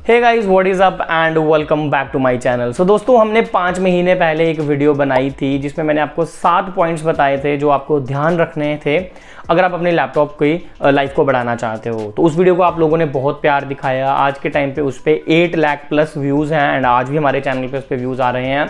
Hey guys, what is up and welcome back to my channel. So दोस्तों, हमने 5 महीने पहले एक वीडियो बनाई थी जिसमें मैंने आपको 7 पॉइंट्स बताए थे जो आपको ध्यान रखने थे अगर आप अपने लैपटॉप की लाइफ को बढ़ाना चाहते हो। तो उस वीडियो को आप लोगों ने बहुत प्यार दिखाया। आज के टाइम पे उस पर 8 लाख प्लस व्यूज़ हैं एंड आज भी हमारे चैनल पे उस पर व्यूज़ आ रहे हैं।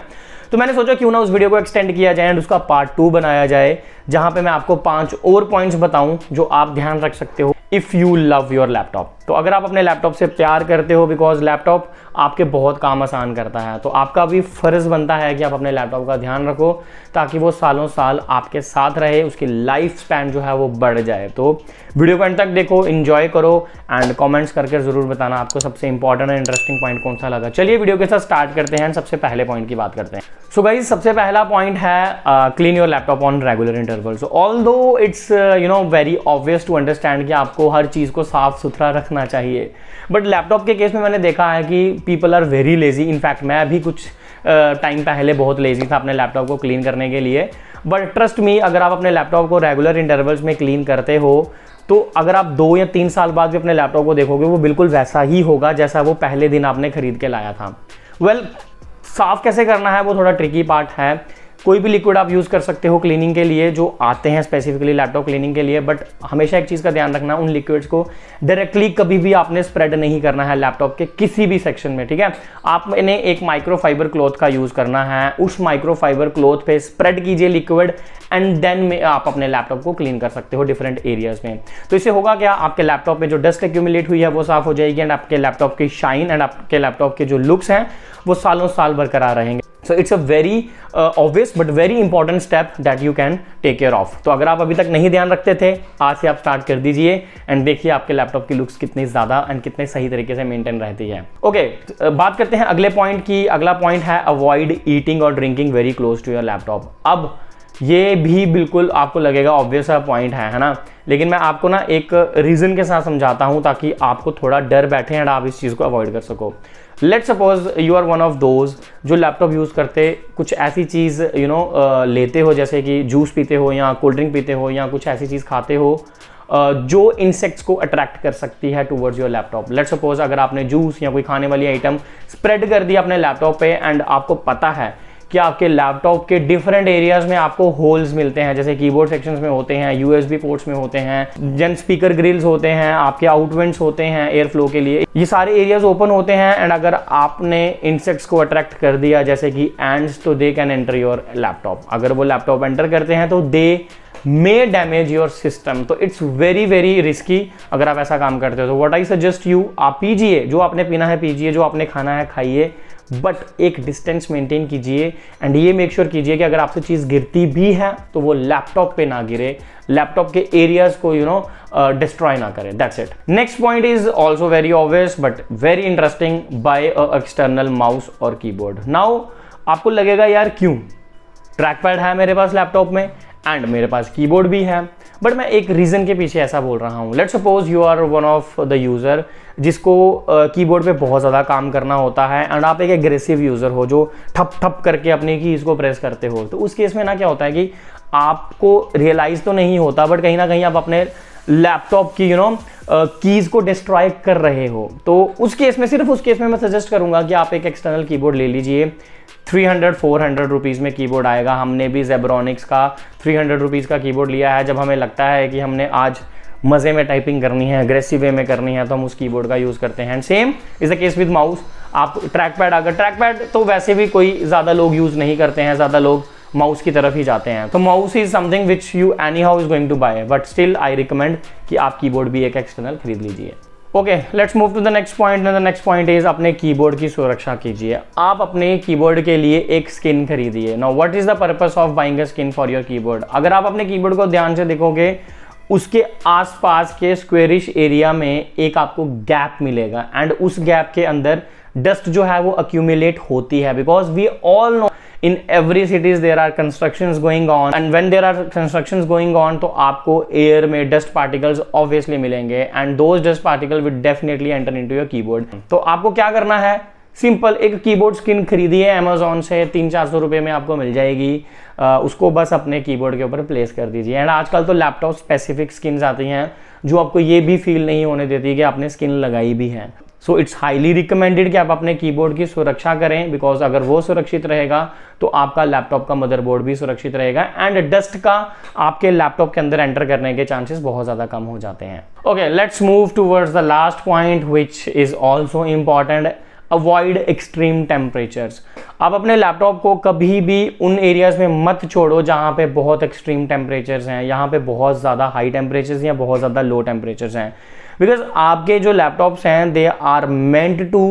तो मैंने सोचा क्यों ना उस वीडियो को एक्सटेंड किया जाए एंड उसका पार्ट 2 बनाया जाए, जहां पे मैं आपको 5 और पॉइंट्स बताऊं जो आप ध्यान रख सकते हो if you love your laptop. तो अगर आप अपने लैपटॉप से प्यार करते हो, बिकॉज लैपटॉप आपके बहुत काम आसान करता है, तो आपका भी फर्ज बनता है कि आप अपने लैपटॉप का ध्यान रखो ताकि वो सालों साल आपके साथ रहे, उसकी लाइफ स्पैन जो है वो बढ़ जाए। तो वीडियो को एंड तक देखो, एंजॉय करो एंड कमेंट्स करके जरूर बताना आपको सबसे इंपॉर्टेंट और इंटरेस्टिंग पॉइंट कौन सा लगा। चलिए वीडियो के साथ स्टार्ट करते हैं। सबसे पहले पॉइंट की बात करते हैं। सो गाइस, सबसे पहला पॉइंट है clean your laptop on regular interval. So although it's very obvious to understand कि आपको हर चीज़ को साफ सुथरा रखना चाहिए, बट लैपटॉप के केस में मैंने देखा है कि people are very lazy. In fact मैं भी कुछ टाइम पहले बहुत लेजी था अपने लैपटॉप को क्लीन करने के लिए, बट ट्रस्ट मी, अगर आप अपने लैपटॉप को रेगुलर इंटरवल्स में क्लीन करते हो तो अगर आप 2 या 3 साल बाद भी अपने लैपटॉप को देखोगे वो बिल्कुल वैसा ही होगा जैसा वो पहले दिन आपने खरीद के लाया था। साफ कैसे करना है वो थोड़ा ट्रिकी पार्ट है। कोई भी लिक्विड आप यूज़ कर सकते हो क्लीनिंग के लिए जो आते हैं स्पेसिफिकली लैपटॉप क्लीनिंग के लिए, बट हमेशा एक चीज़ का ध्यान रखना, उन लिक्विड्स को डायरेक्टली कभी भी आपने स्प्रेड नहीं करना है लैपटॉप के किसी भी सेक्शन में, ठीक है। आपने एक माइक्रोफाइबर क्लॉथ का यूज़ करना है, उस माइक्रोफाइबर क्लॉथ पे स्प्रेड कीजिए लिक्विड एंड देन में आप अपने लैपटॉप को क्लीन कर सकते हो डिफरेंट एरियाज में। तो इससे होगा क्या, आपके लैपटॉप में जो डस्ट एक्यूमुलेट हुई है वो साफ हो जाएगी एंड आपके लैपटॉप की शाइन एंड आपके लैपटॉप के जो लुक्स हैं वो सालों साल बरकरार रहेंगे। So it's a very obvious but very important step that you can take care of. तो अगर आप अभी तक नहीं ध्यान रखते थे, आज से आप स्टार्ट कर दीजिए एंड देखिए आपके लैपटॉप की लुक्स कितनी ज़्यादा एंड कितने सही तरीके से मेंटेन रहती है। ओके, बात करते हैं अगले पॉइंट की। अगला पॉइंट है अवॉइड ईटिंग और drinking very close to your laptop. अब ये भी बिल्कुल आपको लगेगा ऑब्वियस पॉइंट है ना, लेकिन मैं आपको ना एक रीज़न के साथ समझाता हूँ ताकि आपको थोड़ा डर बैठे एंड आप इस चीज़ को अवॉइड कर सको। Let's suppose you are one of those जो लैपटॉप यूज़ करते कुछ ऐसी चीज़ लेते हो, जैसे कि जूस पीते हो या कोल्ड ड्रिंक पीते हो या कुछ ऐसी चीज़ खाते हो जो इंसेक्ट्स को अट्रैक्ट कर सकती है towards your laptop. Let's suppose अगर आपने जूस या कोई खाने वाली आइटम स्प्रेड कर दिया अपने लैपटॉप पे एंड आपको पता है कि आपके लैपटॉप के डिफरेंट एरियाज में आपको होल्स मिलते हैं, जैसे कीबोर्ड सेक्शंस में होते हैं, यूएसबी पोर्ट्स में होते हैं, जन स्पीकर ग्रिल्स होते हैं, आपके आउटवेंट्स होते हैं एयर फ्लो के लिए, ये सारे एरियाज ओपन होते हैं एंड अगर आपने इंसेक्ट्स को अट्रैक्ट कर दिया जैसे कि एंड्स, तो they can enter your laptop. अगर वो लैपटॉप एंटर करते हैं तो दे मे डैमेज योर सिस्टम। तो इट्स वेरी वेरी रिस्की अगर आप ऐसा काम करते हो। तो व्हाट आई सजेस्ट यू, आप पीजिए, जो आपने पीना है पीजिए, जो आपने खाना है खाइए, बट एक डिस्टेंस मेंटेन कीजिए एंड ये मेक श्योर कीजिए कि अगर आपसे चीज़ गिरती भी है तो वो लैपटॉप पे ना गिरे, लैपटॉप के एरियाज को डिस्ट्रॉय ना करे। That's it. Next point is also very obvious but very interesting, buy a external mouse और कीबोर्ड। नाउ आपको लगेगा यार क्यों, ट्रैक पैड है मेरे पास लैपटॉप में एंड मेरे पास कीबोर्ड भी है, बट मैं एक रीज़न के पीछे ऐसा बोल रहा हूँ। Let's suppose you are one of the user जिसको कीबोर्ड पे बहुत ज़्यादा काम करना होता है एंड आप एक एग्रेसिव यूज़र हो जो ठप ठप करके अपनी कीज़ को प्रेस करते हो। तो उस केस में ना क्या होता है कि आपको रियलाइज़ तो नहीं होता बट कहीं ना कहीं आप अपने लैपटॉप की कीज़ को डिस्ट्रॉय कर रहे हो। तो उस केस में, सिर्फ उस केस में मैं सजेस्ट करूँगा कि आप एक एक्सटर्नल कीबोर्ड ले लीजिए। 300-400 रुपीज़ में कीबोर्ड आएगा। हमने भी जेब्रॉनिक्स का 300 रुपीज़ का कीबोर्ड लिया है। जब हमें लगता है कि हमने आज मज़े में टाइपिंग करनी है, अग्रेसिव वे में करनी है, तो हम उस कीबोर्ड का यूज़ करते हैं। Same is the case with mouse. आप ट्रैक पैड, अगर ट्रैक पैड तो वैसे भी कोई ज़्यादा लोग यूज़ नहीं करते हैं, ज़्यादा लोग माउस की तरफ ही जाते हैं। तो mouse is something which you any how is going to buy, but still I recommend कि आप कीबोर्ड भी एक एक्सटर्नल खरीद लीजिए। Okay, let's move to the next point. The next point is अपने कीबोर्ड की सुरक्षा कीजिए। आप अपने कीबोर्ड के लिए एक स्किन खरीदिए। Now what is the purpose of buying a skin for your keyboard. अगर आप अपने कीबोर्ड को ध्यान से देखोगे, उसके आसपास के स्क्वेरिश एरिया में एक आपको गैप मिलेगा एंड उस गैप के अंदर डस्ट जो है वो अक्यूमुलेट होती है, because we all know in every cities there are constructions going on and when there are constructions going on तो आपको एयर में डस्ट पार्टिकल्स ऑब्वियसली मिलेंगे and those dust particles will definitely enter into your keyboard। तो आपको क्या करना है, simple एक कीबोर्ड स्किन खरीदिए अमेजोन से, 300-400 रुपये में आपको मिल जाएगी। उसको बस अपने कीबोर्ड के ऊपर प्लेस कर दीजिए एंड आजकल तो लैपटॉप स्पेसिफिक स्किन्स आती हैं जो आपको ये भी फील नहीं होने देती कि आपने स्किन लगाई भी है। सो इट्स हाईली रिकमेंडेड कि आप अपने कीबोर्ड की सुरक्षा करें, बिकॉज अगर वो सुरक्षित रहेगा तो आपका लैपटॉप का मदरबोर्ड भी सुरक्षित रहेगा एंड डस्ट का आपके लैपटॉप के अंदर एंटर करने के चांसेस बहुत ज़्यादा कम हो जाते हैं। Okay, let's move towards the last point which is also important, avoid extreme temperatures. आप अपने लैपटॉप को कभी भी उन एरियाज में मत छोड़ो जहाँ पे बहुत एक्सट्रीम टेम्परेचर्स हैं, यहाँ पे बहुत ज़्यादा हाई टेम्परेचर्स या बहुत ज़्यादा लो टेम्परेचर्स हैं, बिकॉज आपके जो लैपटॉप्स हैं they are meant to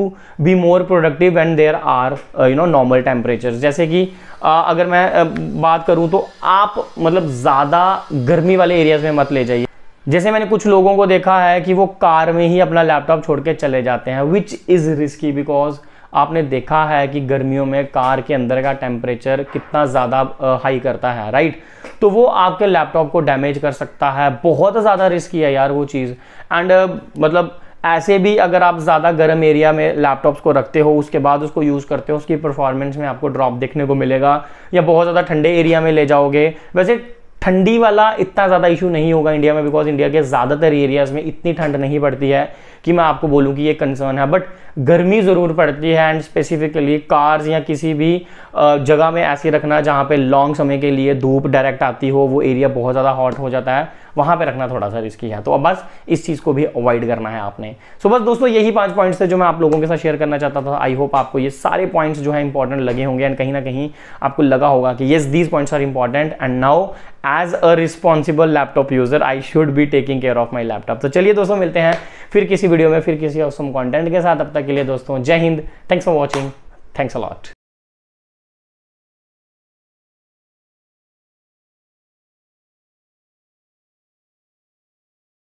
be more productive and there are normal temperatures. जैसे कि अगर मैं बात करूँ तो आप मतलब ज़्यादा गर्मी वाले एरियाज में मत ले जाइए। जैसे मैंने कुछ लोगों को देखा है कि वो कार में ही अपना लैपटॉप छोड़ के चले जाते हैं, विच इज़ रिस्की, बिकॉज आपने देखा है कि गर्मियों में कार के अंदर का टेम्परेचर कितना ज़्यादा हाई करता है, राइट। तो वो आपके लैपटॉप को डैमेज कर सकता है, बहुत ज़्यादा रिस्की है यार वो चीज़। एंड मतलब ऐसे भी अगर आप ज़्यादा गर्म एरिया में लैपटॉप्स को रखते हो, उसके बाद उसको यूज़ करते हो, उसकी परफॉर्मेंस में आपको ड्रॉप देखने को मिलेगा, या बहुत ज़्यादा ठंडे एरिया में ले जाओगे। वैसे ठंडी वाला इतना ज़्यादा इशू नहीं होगा इंडिया में, बिकॉज इंडिया के ज़्यादातर एरियाज़ में इतनी ठंड नहीं पड़ती है कि मैं आपको बोलूँ कि ये कंसर्न है, बट गर्मी ज़रूर पड़ती है। एंड स्पेसिफिकली कार्स या किसी भी जगह में ऐसे रखना जहाँ पे लॉन्ग समय के लिए धूप डायरेक्ट आती हो, वो एरिया बहुत ज़्यादा हॉट हो जाता है, वहाँ पे रखना थोड़ा सा रिस्की है। तो अब बस इस चीज़ को भी अवॉइड करना है आपने। सो बस दोस्तों यही 5 पॉइंट्स थे जो मैं आप लोगों के साथ शेयर करना चाहता था। आई होप आपको ये सारे पॉइंट्स जो है इंपॉर्टेंट लगे होंगे एंड कहीं ना कहीं आपको लगा होगा कि yes these points are important and now as a responsible laptop user I should be taking care of my laptop. तो चलिए दोस्तों मिलते हैं फिर किसी वीडियो में, फिर किसी ऑसम कंटेंट के साथ। अब तक के लिए दोस्तों जय Hind, thanks for watching, thanks a lot.